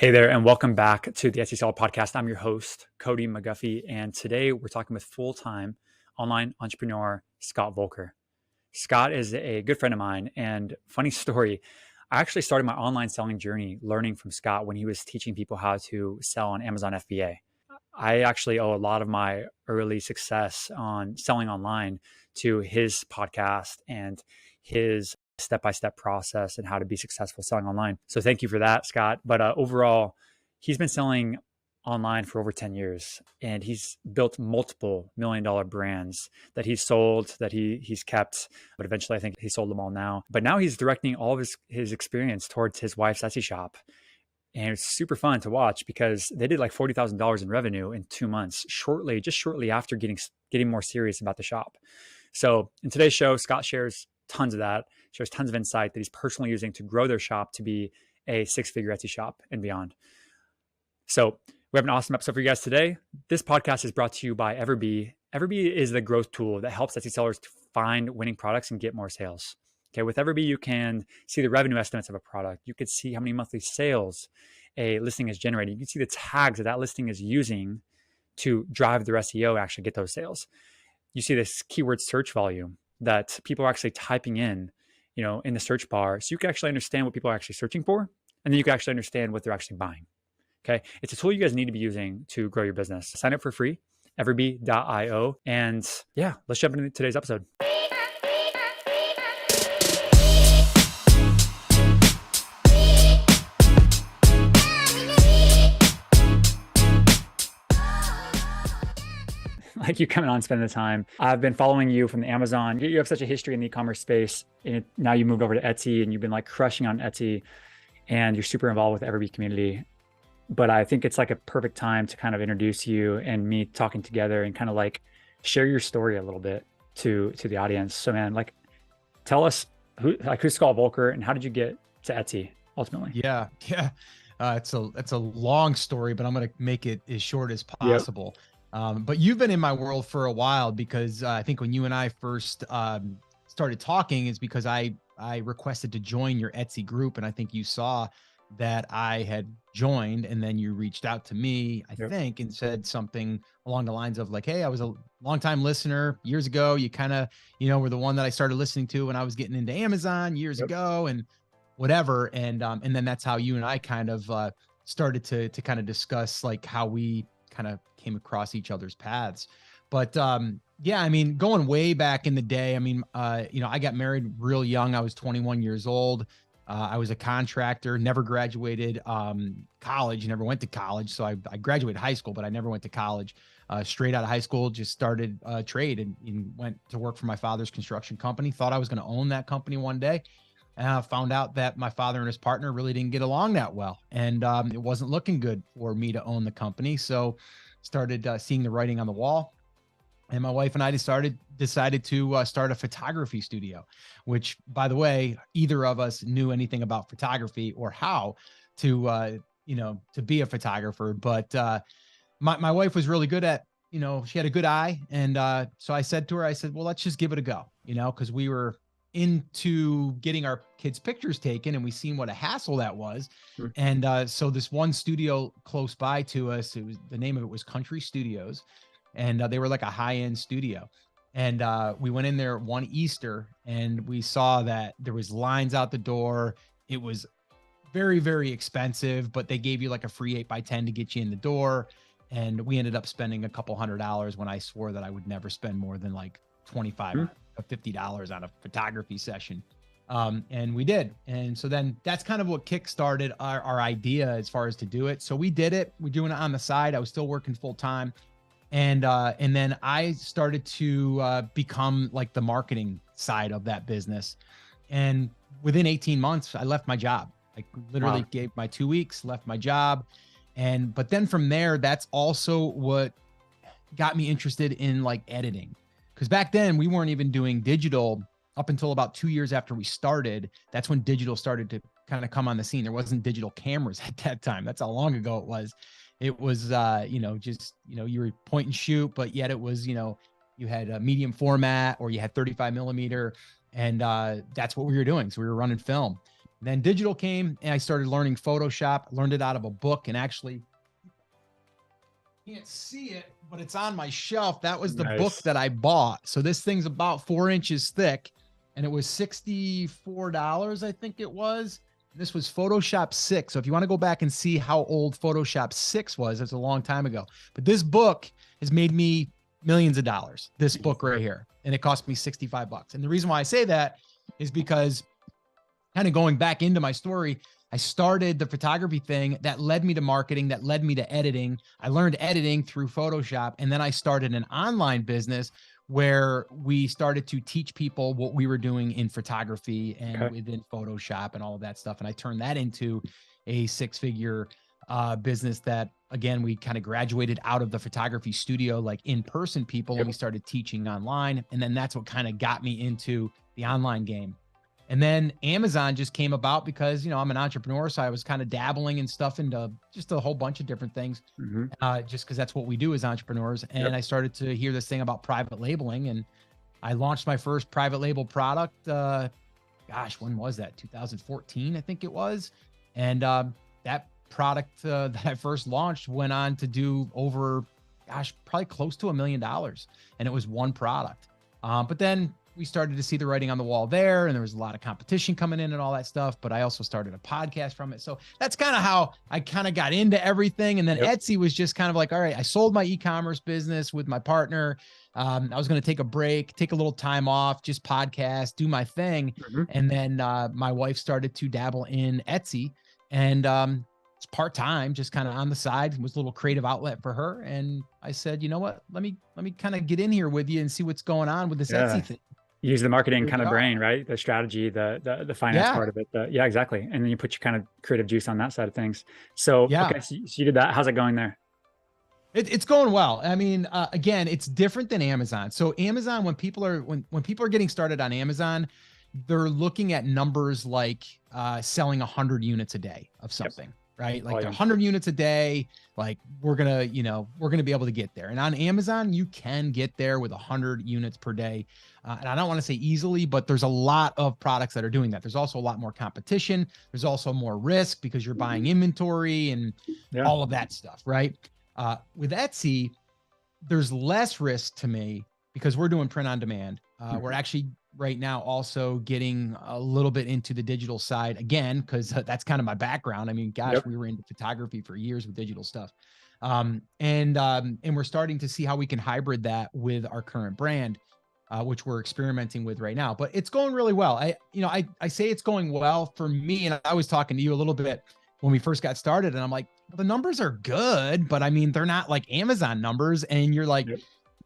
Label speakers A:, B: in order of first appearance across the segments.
A: Hey there, and welcome back to the Etsy Seller Podcast. I'm your host, Cody McGuffie, and today we're talking with full-time online entrepreneur, Scott Voelker. Scott is a good friend of mine, and funny story, I actually started my online selling journey learning from Scott when he was teaching people how to sell on Amazon FBA. I actually owe a lot of my early success on selling online to his podcast and his step-by-step process and how to be successful selling online. So thank you for that, Scott. But overall, he's been selling online for over 10 years, and he's built multiple million-dollar brands that he's sold, that he's kept, but eventually I think he sold them all now. But now he's directing all of his experience towards his wife's Etsy shop. And it's super fun to watch because they did like $40,000 in revenue in 2 months, just shortly after getting more serious about the shop. So in today's show, Scott shares tons of that, shares tons of insight that he's personally using to grow their shop to be a six-figure Etsy shop and beyond. So we have an awesome episode for you guys today. This podcast is brought to you by EverBee. EverBee is the growth tool that helps Etsy sellers to find winning products and get more sales. Okay, with EverBee, you can see the revenue estimates of a product. You could see how many monthly sales a listing is generating. You can see the tags that listing is using to drive their SEO and actually get those sales. You see this keyword search volume that people are actually typing in the search bar. So you can actually understand what people are actually searching for, and then you can actually understand what they're actually buying. Okay, it's a tool you guys need to be using to grow your business. Sign up for free, everbee.io. And yeah, let's jump into today's episode. Like you coming on, spending the time. I've been following you from the Amazon. You have such a history in the e-commerce space. And now you moved over to Etsy and you've been like crushing on Etsy and you're super involved with the EverBee community. But I think it's like a perfect time to kind of introduce you and me talking together and kind of like share your story a little bit to the audience. So man, like tell us who's Scott Voelker and how did you get to Etsy ultimately?
B: Yeah. It's a long story, but I'm going to make it as short as possible. Yep. But you've been in my world for a while because I think when you and I first started talking is because I requested to join your Etsy group. And I think you saw that I had joined and then you reached out to me, I think, and said something along the lines of like, hey, I was a longtime listener years ago. You kind of, were the one that I started listening to when I was getting into Amazon years ago and whatever. And then that's how you and I kind of started to kind of discuss like how we kind of came across each other's paths. But yeah, I mean, going way back in the day, I mean, I got married real young. I was 21 years old. I was a contractor, never graduated college, never went to college. So I graduated high school, but I never went to college. Straight out of high school, just started a trade and went to work for my father's construction company. Thought I was going to own that company one day. Found out that my father and his partner really didn't get along that well. And it wasn't looking good for me to own the company. So started seeing the writing on the wall. And my wife and I decided to start a photography studio, which, by the way, either of us knew anything about photography or how to be a photographer. But my wife was really good at, she had a good eye. And so I said to her, well, let's just give it a go, because we were into getting our kids' pictures taken and we seen what a hassle that was. Sure. And so this one studio close by to us, the name of it was Country Studios. And they were like a high-end studio. And we went in there one Easter and we saw that there was lines out the door. It was very, very expensive, but they gave you like a free 8x10 to get you in the door. And we ended up spending a couple $100 when I swore that I would never spend more than like $25 or $50 on a photography session. And we did. And so then that's kind of what kickstarted our idea as far as to do it. So we did it. We're doing it on the side. I was still working full time. And then I started to become like the marketing side of that business. And within 18 months, I left my job. I literally gave my 2 weeks, left my job. But then from there, that's also what got me interested in like editing. Because back then we weren't even doing digital up until about 2 years after we started. That's when digital started to kind of come on the scene. There wasn't digital cameras at that time. That's how long ago it was. It was, you were point and shoot, but yet it was, you had a medium format or you had 35 millimeter and that's what we were doing. So we were running film. Then digital came and I started learning Photoshop, learned it out of a book, and actually can't see it, but it's on my shelf. That was the book
A: Nice.
B: that I bought. So this thing's about 4 inches thick and it was $64, I think it was. This was Photoshop 6. So if you want to go back and see how old Photoshop 6 was, it's a long time ago. But this book has made me millions of dollars, this book right here. And it cost me $65. And the reason why I say that is because, kind of going back into my story, I started the photography thing that led me to marketing, that led me to editing. I learned editing through Photoshop. And then I started an online business where we started to teach people what we were doing in photography and within Photoshop and all of that stuff. And I turned that into a 6-figure business that, again, we kind of graduated out of the photography studio, like in-person people, and we started teaching online. And then that's what kind of got me into the online game. And then Amazon just came about because, you know, I'm an entrepreneur. So I was kind of dabbling and stuff into just a whole bunch of different things, just because that's what we do as entrepreneurs. And I started to hear this thing about private labeling, and I launched my first private label product. Gosh, when was that? 2014, I think it was. And that product that I first launched went on to do over, gosh, probably close to $1 million. And it was one product. But then we started to see the writing on the wall there, and there was a lot of competition coming in and all that stuff. But I also started a podcast from it. So that's kind of how I kind of got into everything. And then Etsy was just kind of like, all right, I sold my e-commerce business with my partner. I was going to take a break, take a little time off, just podcast, do my thing. And then my wife started to dabble in Etsy, and it's part-time, just kind of on the side. It was a little creative outlet for her. And I said, you know what, let me kind of get in here with you and see what's going on with this Etsy thing.
A: Use the marketing kind of brain, right? The strategy, the finance part of it. Yeah, exactly. And then you put your kind of creative juice on that side of things. So, okay, so you did that. How's it going there?
B: It's going well. I mean, again, it's different than Amazon. So Amazon, when people are getting started on Amazon, they're looking at numbers like selling 100 units a day of something. Right? Like 100 units a day, like we're going to be able to get there. And on Amazon, you can get there with 100 units per day. And I don't want to say easily, but there's a lot of products that are doing that. There's also a lot more competition. There's also more risk because you're buying inventory and all of that stuff. Right? With Etsy, there's less risk to me because we're doing print on demand. We're actually right now also getting a little bit into the digital side again, because that's kind of my background. I mean, gosh, we were into photography for years with digital stuff. And we're starting to see how we can hybrid that with our current brand, which we're experimenting with right now. But it's going really well. I say it's going well for me. And I was talking to you a little bit when we first got started, and I'm like, well, the numbers are good, but I mean, they're not like Amazon numbers. And you're like,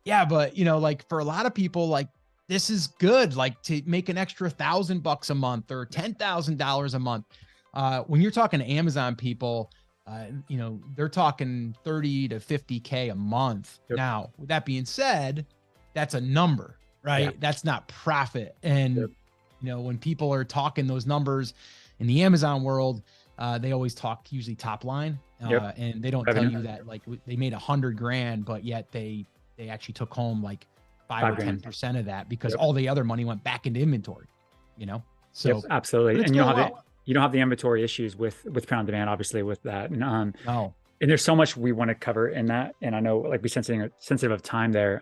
B: yeah, but like for a lot of people, like, this is good, like to make an extra $1,000 a month or $10,000 a month. When you're talking to Amazon people, they're talking 30 to 50K a month. Now, with that being said, that's a number, right? That's not profit. And, when people are talking those numbers in the Amazon world, they always talk usually top line, and they don't tell you that like they made $100,000, but yet they actually took home like 5 or 10% of that because all the other money went back into inventory, So
A: absolutely. And you don't have the inventory issues with print on demand, obviously, with that. And and there's so much we want to cover in that. And I know like be sensitive of time there.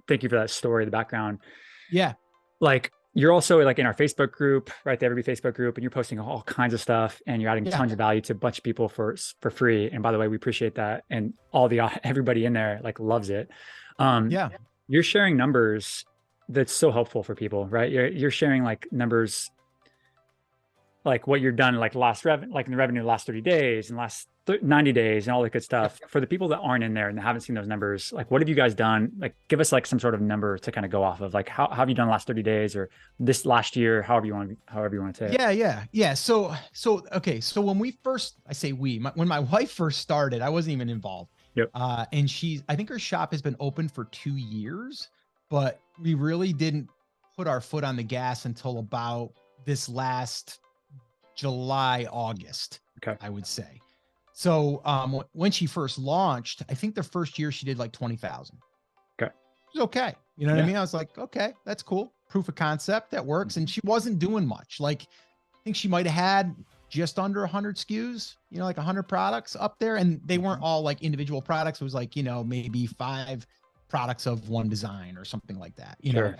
A: Thank you for that story, the background.
B: Yeah.
A: Like you're also like in our Facebook group, right? The EverBee Facebook group, and you're posting all kinds of stuff and you're adding tons of value to a bunch of people for free. And by the way, we appreciate that. And everybody in there like loves it. You're sharing numbers that's so helpful for people, right? You're sharing like numbers, like what you're done, like like in the revenue the last 30 days and last 90 days and all that good stuff. For the people that aren't in there and haven't seen those numbers, like what have you guys done? Like give us like some sort of number to kind of go off of, like how have you done the last 30 days or this last year, however you want to say it.
B: Yeah. So when we first, when my wife first started, I wasn't even involved. And I think her shop has been open for 2 years, but we really didn't put our foot on the gas until about this last July, August, I would say. So when she first launched, I think the first year she did like 20,000.
A: Okay.
B: It was okay. You know what I mean? I was like, okay, that's cool. Proof of concept that works. And she wasn't doing much. Like, I think she might've had just under 100 SKUs, like 100 products up there. And they weren't all like individual products. It was like, maybe 5 products of one design or something like that,
A: Sure.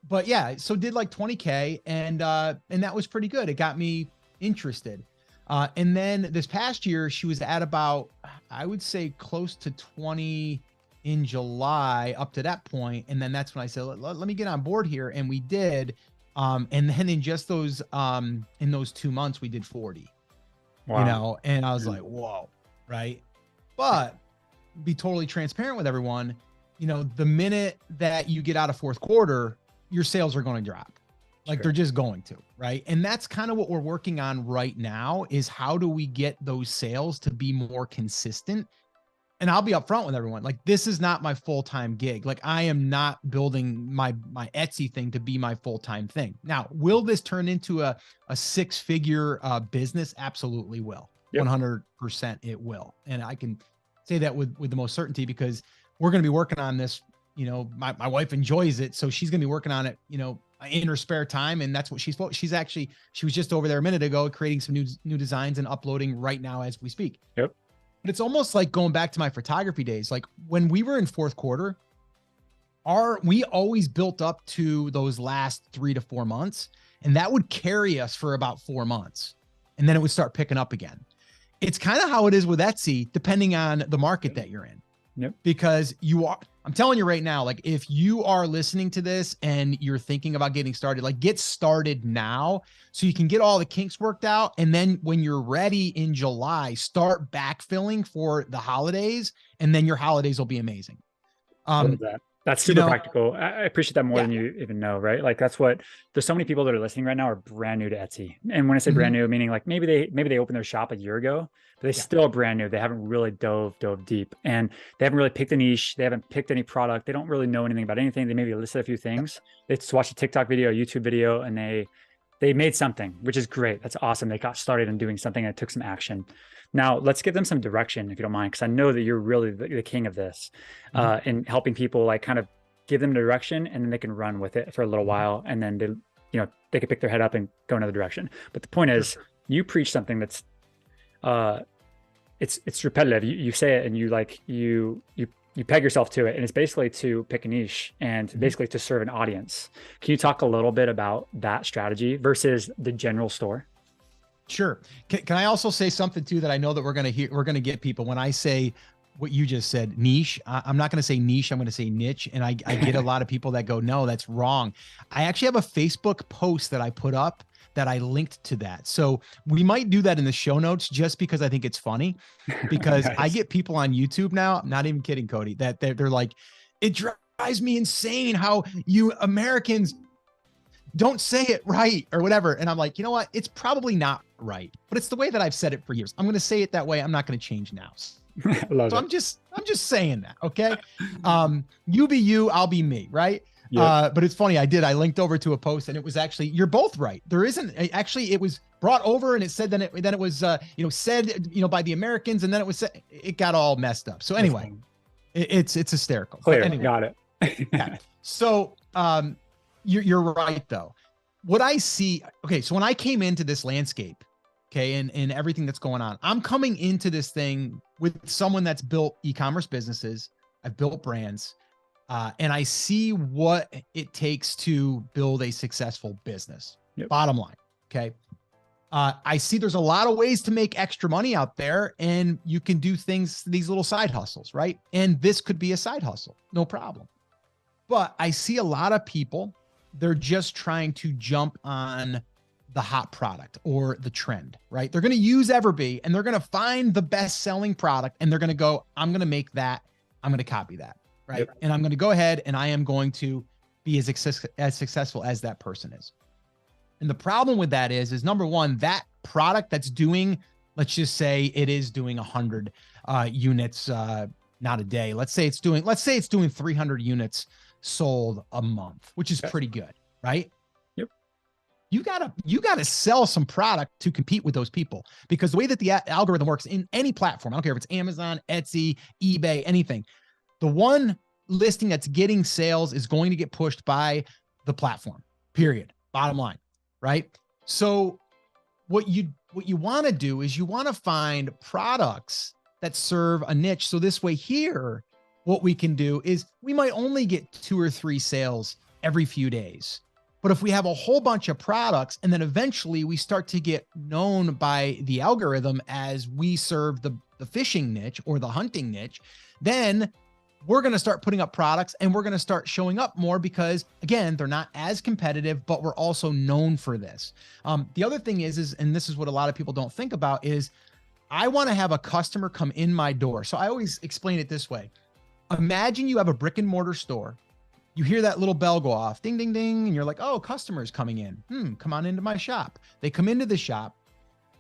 B: But yeah, so did like 20K and that was pretty good. It got me interested. And then this past year she was at about, I would say close to 20 in July up to that point. And then that's when I said, let me get on board here. And we did. And then in just those, in those 2 months, we did 40,
A: Wow.
B: and I was like, whoa. Right. But be totally transparent with everyone. The minute that you get out of fourth quarter, your sales are going to drop. Like they're just going to, right? And that's kind of what we're working on right now is how do we get those sales to be more consistent? And I'll be upfront with everyone. Like, this is not my full-time gig. Like, I am not building my Etsy thing to be my full-time thing. Now, will this turn into a 6-figure business? Absolutely will. Yep. 100% it will. And I can say that with the most certainty because we're going to be working on this. My wife enjoys it. So she's going to be working on it, in her spare time. And that's what she was just over there a minute ago, creating some new designs and uploading right now as we speak.
A: Yep.
B: But it's almost like going back to my photography days. Like when we were in fourth quarter, we always built up to those last 3 to 4 months, and that would carry us for about 4 months. And then it would start picking up again. It's kind of how it is with Etsy, depending on the market that you're in.
A: Yep.
B: Because I'm telling you right now, like if you are listening to this and you're thinking about getting started, like get started now so you can get all the kinks worked out. And then when you're ready in July, start backfilling for the holidays, and then your holidays will be amazing.
A: That's super practical. I appreciate that more than you even know, right? Like there's so many people that are listening right now are brand new to Etsy. And when I say brand new, meaning like maybe they opened their shop a year ago, but they still are brand new. They haven't really dove deep, and they haven't really picked a niche. They haven't picked any product. They don't really know anything about anything. They maybe listed a few things. They just watched a TikTok video, a YouTube video, and they made something, which is great. That's awesome. They got started in doing something and took some action. Now let's give them some direction, if you don't mind, because I know that you're really the king of this, in helping people like kind of give them direction, and then they can run with it for a little while, and then they can pick their head up and go another direction. But the point is, you preach something that's it's repetitive. You say it, and you peg yourself to it, and it's basically to pick a niche and basically to serve an audience. Can you talk a little bit about that strategy versus the general store?
B: Sure. Can I also say something too that I know that we're going to get people when I say what you just said, niche. I'm not going to say niche. I'm going to say niche. And I get a lot of people that go, no, that's wrong. I actually have a Facebook post that I put up that I linked to that. So we might do that in the show notes just because I think it's funny, because nice. I get people on YouTube now, I'm not even kidding, Cody, that they're like, it drives me insane how you Americans don't say it right or whatever. And I'm like, you know what? It's probably not right, but it's the way that I've said it for years. I'm going to say it that way. I'm not going to change now. So I'm just saying that. Okay. You be you, I'll be me. Right. Yep. But it's funny. I linked over to a post, and it was actually, you're both right. There isn't actually, it was brought over and it said, then it was, said, by the Americans, and then it got all messed up. So anyway, it's hysterical.
A: Clear.
B: Anyway,
A: Got it.
B: yeah. So, you're right though. What I see, okay, so when I came into this landscape, okay, and everything that's going on, I'm coming into this thing with someone that's built e-commerce businesses. I've built brands, and I see what it takes to build a successful business. Yep. Bottom line, okay. I see there's a lot of ways to make extra money out there, and you can do these little side hustles, right? And this could be a side hustle, no problem. But I see a lot of people, they're just trying to jump on the hot product or the trend, right? They're going to use EverBee, and they're going to find the best selling product, and they're going to go, I'm going to make that. I'm going to copy that, right? Yep. And I'm going to go ahead and I am going to be as successful as that person is. And the problem with that is number one, that product that's doing, let's just say it is doing 100 units, not a day. Let's say it's doing 300 units sold a month, which is pretty good, right?
A: Yep.
B: You gotta sell some product to compete with those people, because the way that the algorithm works in any platform, I don't care if it's Amazon, Etsy, eBay, anything, the one listing that's getting sales is going to get pushed by the platform, period. Bottom line, right? So what you want to do is you want to find products that serve a niche. So this way here, what we can do is we might only get 2 or 3 sales every few days. But if we have a whole bunch of products and then eventually we start to get known by the algorithm as we serve the fishing niche or the hunting niche, then we're going to start putting up products and we're going to start showing up more because, again, they're not as competitive, but we're also known for this. The other thing is, and this is what a lot of people don't think about, is I want to have a customer come in my door. So I always explain it this way. Imagine you have a brick and mortar store. You hear that little bell go off, ding, ding, ding, and you're like, oh, customers coming in. Come on into my shop. They come into the shop.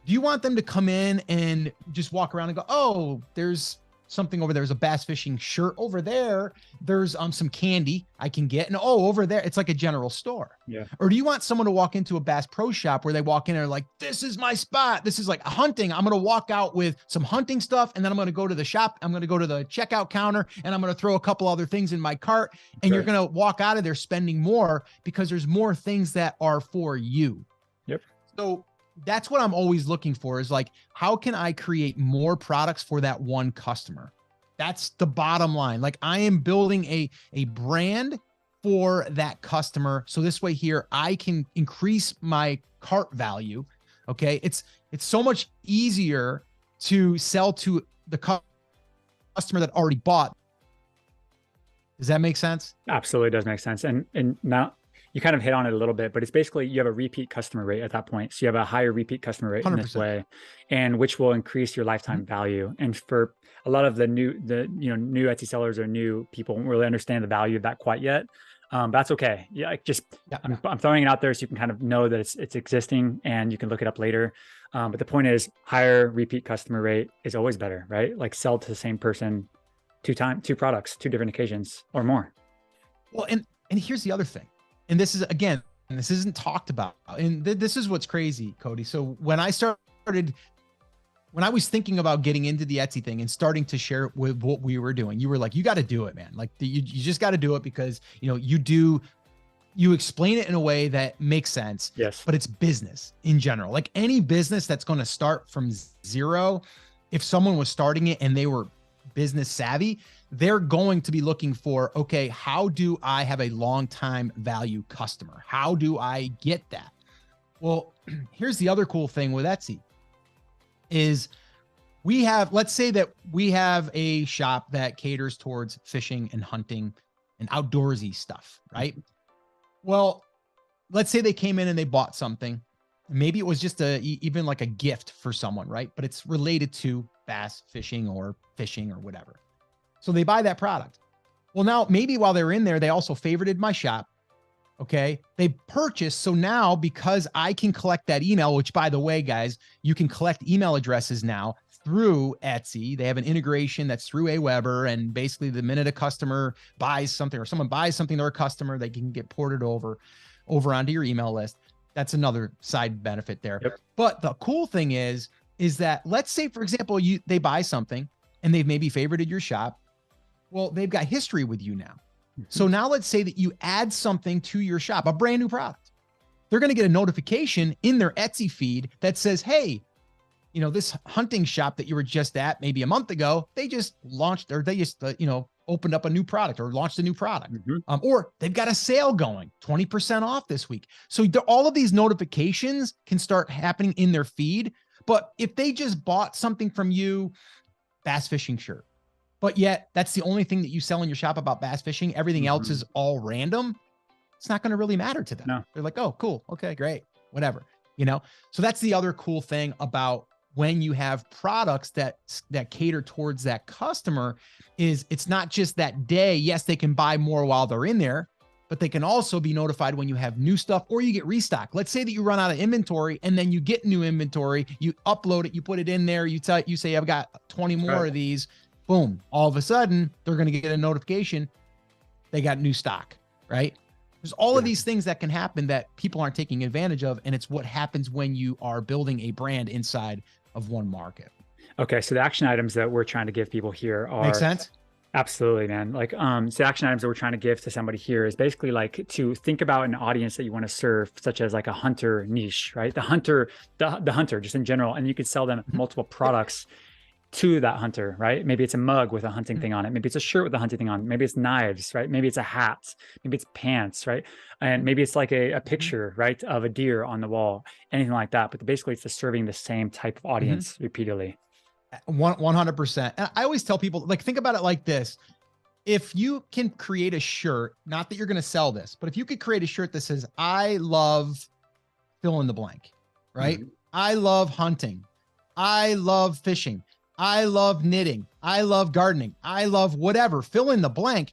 B: Do you want them to come in and just walk around and go, oh, there's something over there. There's a bass fishing shirt over there. There's some candy I can get. And oh, over there, it's like a general store.
A: Yeah.
B: Or do you want someone to walk into a Bass Pro Shop where they walk in and are like, this is my spot. This is like a hunting. I'm going to walk out with some hunting stuff. And then I'm going to go to the shop. I'm going to go to the checkout counter and I'm going to throw a couple other things in my cart. And you're going to walk out of there spending more because there's more things that are for you.
A: Yep.
B: So that's what I'm always looking for is like, how can I create more products for that one customer? That's the bottom line. Like I am building a brand for that customer. So this way here, I can increase my cart value. Okay. It's so much easier to sell to the customer that already bought. Does that make sense?
A: Absolutely does make sense. And now you kind of hit on it a little bit, but it's basically you have a repeat customer rate at that point. So you have a higher repeat customer rate 100%. In this way, and which will increase your lifetime value. And for a lot of the new Etsy sellers or new people won't really understand the value of that quite yet. That's okay. Yeah, I'm throwing it out there so you can kind of know that it's existing and you can look it up later. But the point is, higher repeat customer rate is always better, right? Like sell to the same person 2 products, 2 different occasions or more.
B: Well, and here's the other thing. And this is, again, and this isn't talked about. And this is what's crazy, Cody. So when I was thinking about getting into the Etsy thing and starting to share with what we were doing, you were like, you got to do it, man. Like you just got to do it because, you explain it in a way that makes sense.
A: Yes.
B: But it's business in general. Like any business that's going to start from zero, if someone was starting it and they were business savvy, they're going to be looking for, okay, how do I have a long time value customer? How do I get that? Well, here's the other cool thing with Etsy is let's say that we have a shop that caters towards fishing and hunting and outdoorsy stuff, right? Well, let's say they came in and they bought something. Maybe it was just even like a gift for someone, right? But it's related to bass fishing or whatever. So they buy that product. Well, now maybe while they're in there, they also favorited my shop. Okay. They purchased. So now because I can collect that email, which by the way, guys, you can collect email addresses now through Etsy. They have an integration that's through Aweber. And basically the minute a customer buys something or someone buys something to a customer, they can get ported over onto your email list. That's another side benefit there. Yep. But the cool thing is that let's say, for example, they buy something and they've maybe favorited your shop. Well, they've got history with you now. So now let's say that you add something to your shop, a brand new product. They're going to get a notification in their Etsy feed that says, hey, this hunting shop that you were just at maybe a month ago, they just launched or they just, opened up a new product or launched a new product. Or they've got a sale going 20% off this week. So all of these notifications can start happening in their feed. But if they just bought something from you, bass fishing shirt, but yet that's the only thing that you sell in your shop about bass fishing, everything else is all random, it's not going to really matter to them. No. They're like, oh, cool. Okay, great. Whatever. So that's the other cool thing about when you have products that cater towards that customer is it's not just that day. Yes, they can buy more while they're in there, but they can also be notified when you have new stuff or you get restock. Let's say that you run out of inventory and then you get new inventory, you upload it, you put it in there, you say, I've got 20 more of these. Boom. All of a sudden, they're going to get a notification. They got new stock, right? There's all of these things that can happen that people aren't taking advantage of. And it's what happens when you are building a brand inside of one market.
A: Okay. So the action items that we're trying to give people here are...
B: Make sense?
A: Absolutely, man. Like, so the action items that we're trying to give to somebody here is basically like to think about an audience that you want to serve, such as like a hunter niche, right? The hunter just in general, and you could sell them
B: Mhm.
A: multiple
B: Yep.
A: products to that hunter, right? Maybe it's a mug with a hunting
B: Mhm.
A: thing on it. Maybe it's a shirt with a hunting thing on it. Maybe it's knives, right? Maybe it's a hat. Maybe it's pants, right? And maybe it's like a
B: Mhm.
A: picture, right, of a deer on the wall, anything like that. But basically, it's just serving the same type of
B: Mhm.
A: audience repeatedly.
B: 100%. And I always tell people, like, think about it like this. If you can create a shirt, not that you're going to sell this, but if you could create a shirt that says, I love fill in the blank, right?
A: Mhm.
B: I love hunting. I love fishing. I love knitting. I love gardening. I love whatever, fill in the blank.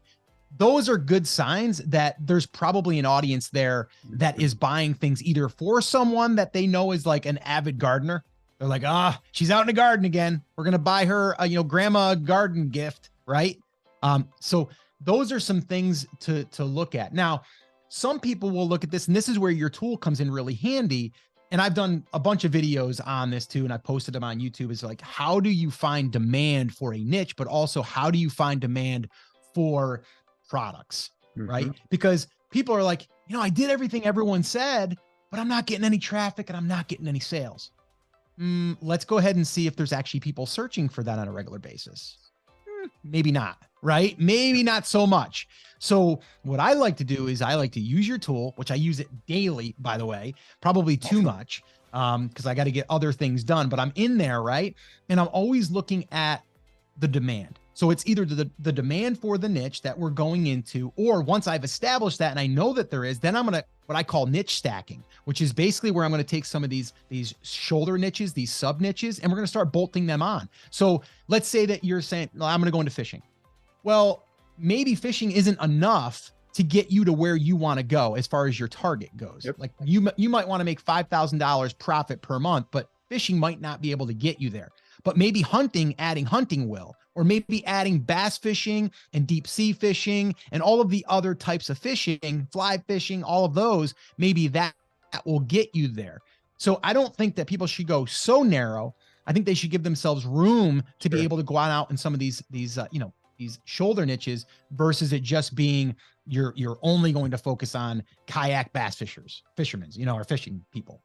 B: Those are good signs that there's probably an audience there that is buying things either for someone that they know is like an avid gardener. They're like, she's out in the garden again. We're going to buy her a, grandma garden gift. Right. So those are some things to look at. Now, some people will look at this, and this is where your tool comes in really handy. And I've done a bunch of videos on this too, and I posted them on YouTube. It's like, how do you find demand for a niche, but also how do you find demand for products, right?
A: Mhm.
B: Because people are like, I did everything everyone said, but I'm not getting any traffic and I'm not getting any sales. Let's go ahead and see if there's actually people searching for that on a regular basis. Maybe not, right? Maybe not so much. So what I like to do is I like to use your tool, which I use it daily, by the way, probably too much, because I got to get other things done, but I'm in there, right? And I'm always looking at the demand. So it's either the demand for the niche that we're going into, or once I've established that and I know that there is, then I'm going to what I call niche stacking, which is basically where I'm going to take some of these shoulder niches, these sub niches, and we're going to start bolting them on. So let's say that you're saying, well, I'm going to go into fishing. Well, maybe fishing isn't enough to get you to where you want to go as far as your target goes.
A: Yep.
B: Like you might want to make $5,000 profit per month, but fishing might not be able to get you there. But maybe adding hunting will, or maybe adding bass fishing and deep sea fishing and all of the other types of fishing, fly fishing, all of those, maybe that will get you there. So I don't think that people should go so narrow. I think they should give themselves room to be
A: Sure.
B: able to go out in some of these shoulder niches versus it just being you're only going to focus on kayak bass fishermen, or fishing people,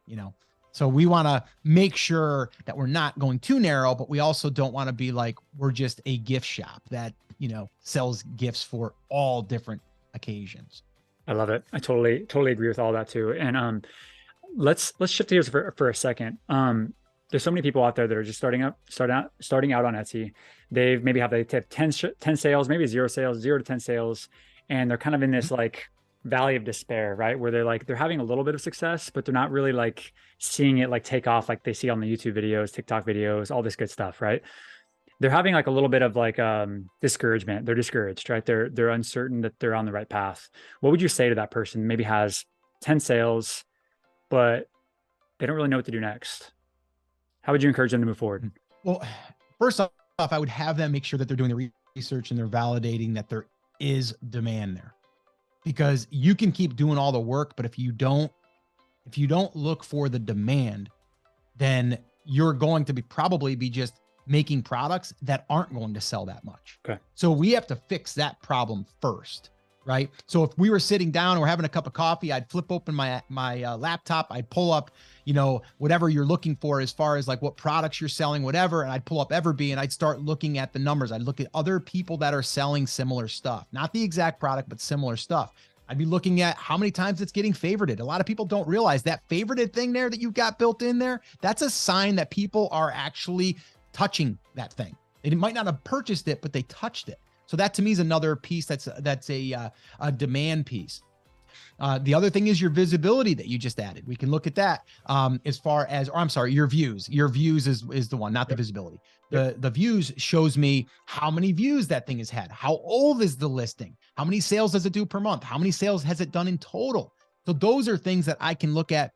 B: So we want to make sure that we're not going too narrow, but we also don't want to be like, we're just a gift shop that, sells gifts for all different occasions.
A: I love it. I totally agree with all that too. And let's shift gears for a second. There's so many people out there that are just starting out on Etsy. They have 10 sales, maybe 0 sales, 0 to 10 sales, and they're kind of in this like valley of despair, right? Where they're having a little bit of success, but they're not really like seeing it like take off like they see on the YouTube videos, TikTok videos, all this good stuff, right? They're having like a little bit of like discouragement. They're discouraged, right? They're uncertain that they're on the right path. What would you say to that person? Maybe has 10 sales, but they don't really know what to do next. How would you encourage them to move forward?
B: Well, first off, I would have them make sure that they're doing the research and they're validating that there is demand there, because you can keep doing all the work, but if you don't look for the demand, then you're going to probably be just making products that aren't going to sell that much.
A: Okay.
B: So we have to fix that problem first, right? So if we were sitting down and we're having a cup of coffee, I'd flip open my laptop, I'd pull up, whatever you're looking for as far as like what products you're selling, whatever, and I'd pull up EverBee and I'd start looking at the numbers. I'd look at other people that are selling similar stuff, not the exact product, but similar stuff. I'd be looking at how many times it's getting favorited. A lot of people don't realize that favorited thing there that you've got built in there, that's a sign that people are actually touching that thing. They might not have purchased it, but they touched it. So that to me is another piece that's a demand piece. The other thing is your visibility that you just added. We can look at that as far as, or I'm sorry, your views. Your views is the one, not the visibility. The views shows me how many views that thing has had. How old is the listing? How many sales does it do per month? How many sales has it done in total? So those are things that I can look at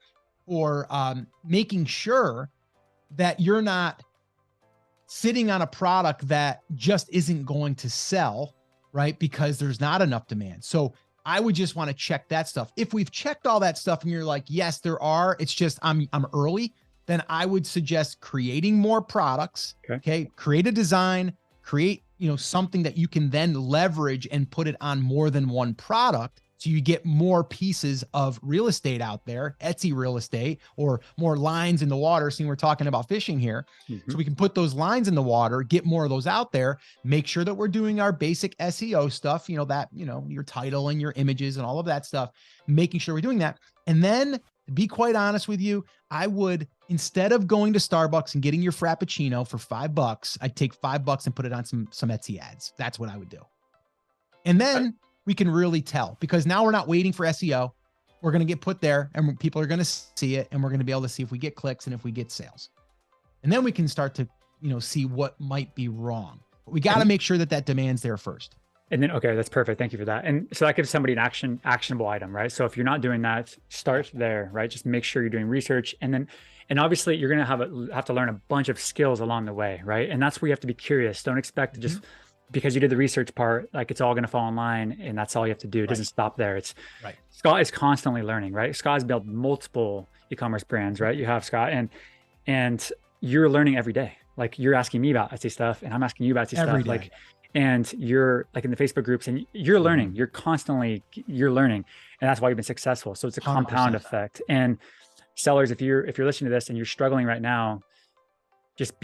B: for making sure that you're not sitting on a product that just isn't going to sell, right? Because there's not enough demand. So I would just want to check that stuff. If we've checked all that stuff and you're like, yes, there are, it's just I'm early, then I would suggest creating more products. Okay. Create a design, create, something that you can then leverage and put it on more than one product. So you get more pieces of real estate out there, Etsy real estate, or more lines in the water. Seeing we're talking about fishing here. So we can put those lines in the water, get more of those out there, make sure that we're doing our basic SEO stuff, your title and your images and all of that stuff, making sure we're doing that. And then, to be quite honest with you, I would, instead of going to Starbucks and getting your Frappuccino for $5, I'd take $5 and put it on some Etsy ads. That's what I would do. And then we can really tell, because now we're not waiting for SEO. We're going to get put there and people are going to see it, and we're going to be able to see if we get clicks and if we get sales. And then we can start to, see what might be wrong. But we got to make sure that demand's there first.
A: And then, okay, that's perfect. Thank you for that. And so that gives somebody an actionable item, right? So if you're not doing that, start there, right? Just make sure you're doing research. And obviously you're going to have to learn a bunch of skills along the way, right? And that's where you have to be curious. Don't expect to just, because you did the research part, like it's all going to fall in line and that's all you have to do. It doesn't stop there. It's right. Scott is constantly learning, right? Scott has built multiple e-commerce brands, right? You have, Scott, and you're learning every day. Like you're asking me about Etsy stuff and I'm asking you about Etsy stuff. Like, and you're like in the Facebook groups and you're learning, you're learning. And that's why you've been successful. So it's a compound effect. And sellers, if you're listening to this and you're struggling right now, just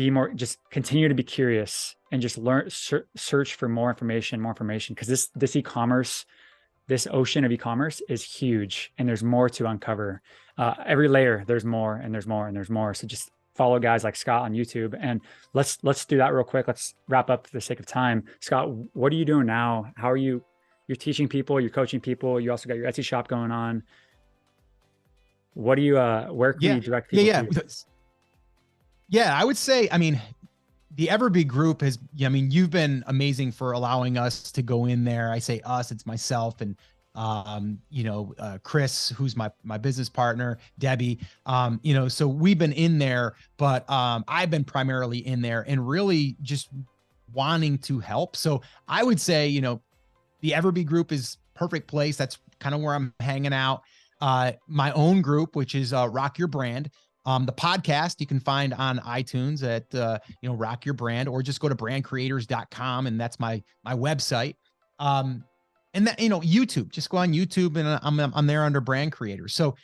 A: continue to be curious and just search for more information. Cause this e-commerce, this ocean of e-commerce is huge and there's more to uncover. Every layer, there's more and there's more and there's more. So just follow guys like Scott on YouTube, and let's do that real quick. Let's wrap up for the sake of time. Scott, what are you doing now? How are you're teaching people, you're coaching people. You also got your Etsy shop going on. What do you, where can you direct people to?
B: Yeah, I would say, the EverBee group you've been amazing for allowing us to go in there. I say us, it's myself and Chris, who's my business partner, Debbie, so we've been in there, but I've been primarily in there and really just wanting to help. So I would say, the EverBee group is perfect place. That's kind of where I'm hanging out. My own group, which is Rock Your Brand. The podcast you can find on iTunes at, Rock Your Brand, or just go to brandcreators.com. And that's my website. And that, YouTube, just go on YouTube and I'm there under brand creators. So,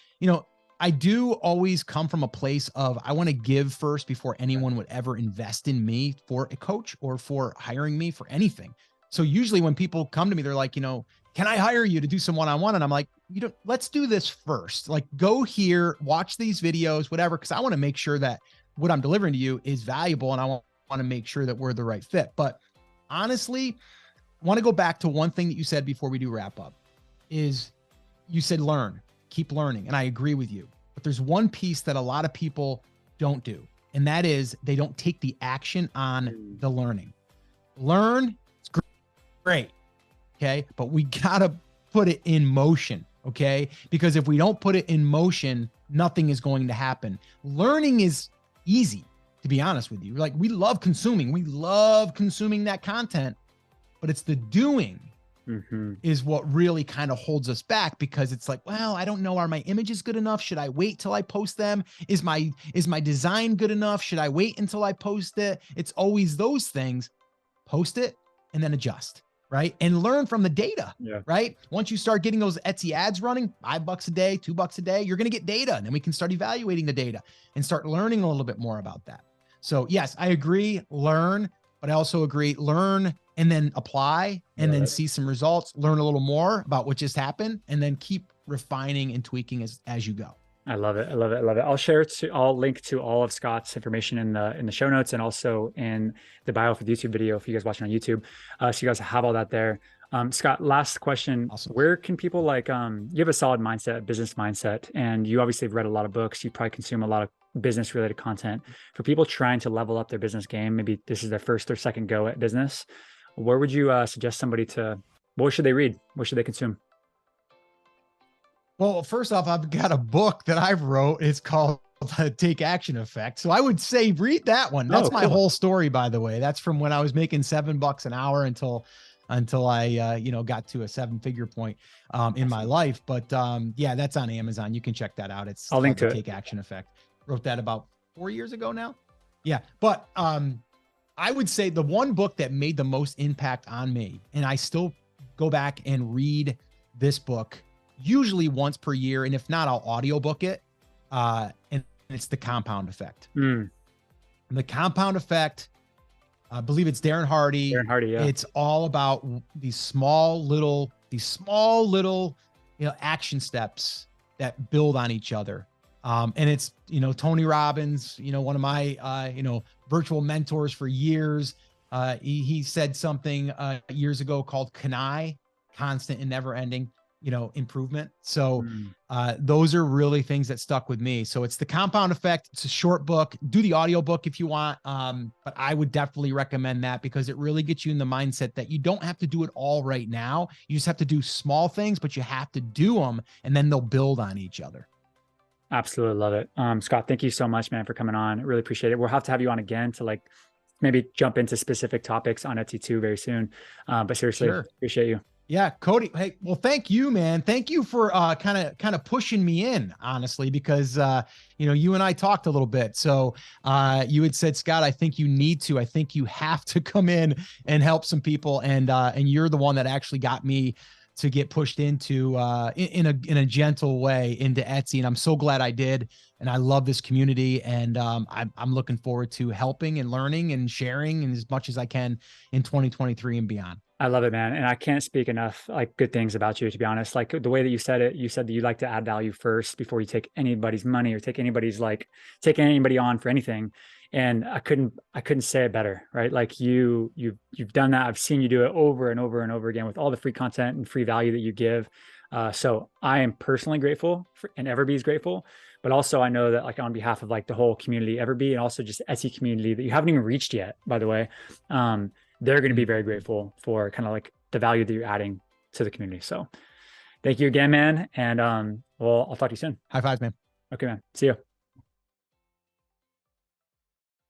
B: I do always come from a place of, I want to give first before anyone would ever invest in me for a coach or for hiring me for anything. So usually when people come to me, they're like, can I hire you to do some one-on-one? And I'm like, let's do this first. Like, go here, watch these videos, whatever. Cause I want to make sure that what I'm delivering to you is valuable. And I want to make sure that we're the right fit. But honestly, I want to go back to one thing that you said before we do wrap up, is you said keep learning. And I agree with you, but there's one piece that a lot of people don't do. And that is they don't take the action on the learning. Learn, it's great. Okay. But we got to put it in motion. Okay. Because if we don't put it in motion, nothing is going to happen. Learning is easy, to be honest with you. Like, we love consuming that content. But it's the doing is what really kind of holds us back, because it's like, well, I don't know. Are my images good enough? Should I wait till I post them? Is my design good enough? Should I wait until I post it? It's always those things. Post it and then adjust, right? And learn from the data, right? Once you start getting those Etsy ads running, $5 a day, $2 a day, you're going to get data. And then we can start evaluating the data and start learning a little bit more about that. So yes, I agree, learn, but I also agree, learn and then apply and then see some results, learn a little more about what just happened, and then keep refining and tweaking as you go.
A: I love it. I'll link to all of Scott's information in the show notes and also in the bio for the YouTube video if you guys watching on YouTube. So you guys have all that there. Scott, last question. Awesome. Where can people you have a solid mindset, business mindset, and you obviously have read a lot of books. You probably consume a lot of business related content. For people trying to level up their business game, maybe this is their first or second go at business, where would you suggest somebody what should they read? What should they consume?
B: Well, first off, I've got a book that I've wrote. It's called Take Action Effect. So I would say read that one. That's my whole story, by the way. That's from when I was making $7 an hour until I, got to a 7-figure point in my life. But yeah, that's on Amazon. You can check that out. I'll link to Take Action Effect. Wrote that about 4 years ago now. Yeah. But I would say the one book that made the most impact on me, and I still go back and read this book usually once per year, and if not, I'll audiobook it. And it's The Compound Effect.
A: Mm.
B: And The Compound Effect, I believe it's Darren Hardy.
A: Darren Hardy, yeah.
B: It's all about these small little, action steps that build on each other. And it's, Tony Robbins, one of my, virtual mentors for years. He said something years ago called CANI, constant and never ending, improvement. So those are really things that stuck with me. So it's The Compound Effect. It's a short book. Do the audiobook if you want. But I would definitely recommend that because it really gets you in the mindset that you don't have to do it all right now. You just have to do small things, but you have to do them and then they'll build on each other.
A: Absolutely love it. Scott, thank you so much, man, for coming on. I really appreciate it. We'll have to have you on again to maybe jump into specific topics on Etsy too very soon. But seriously, appreciate you.
B: Yeah, Cody. Hey, well, thank you, man. Thank you for kind of pushing me in, honestly, because you and I talked a little bit. So you had said, Scott, I think you have to come in and help some people, and you're the one that actually got me to get pushed into in a gentle way into Etsy, and I'm so glad I did. And I love this community, and I'm looking forward to helping and learning and sharing and as much as I can in 2023 and beyond.
A: I love it, man. And I can't speak enough good things about you, to be honest. Like the way that you said it, you said that you like to add value first before you take anybody's money or take anybody on for anything. And I couldn't say it better, right? Like you've done that. I've seen you do it over and over and over again with all the free content and free value that you give. So I am personally grateful and EverBee is grateful, but also I know that on behalf of the whole community, EverBee, and also just Etsy community that you haven't even reached yet, by the way, they're going to be very grateful for the value that you're adding to the community. So thank you again, man. And I'll talk to you soon.
B: High fives, man.
A: Okay, man. See you.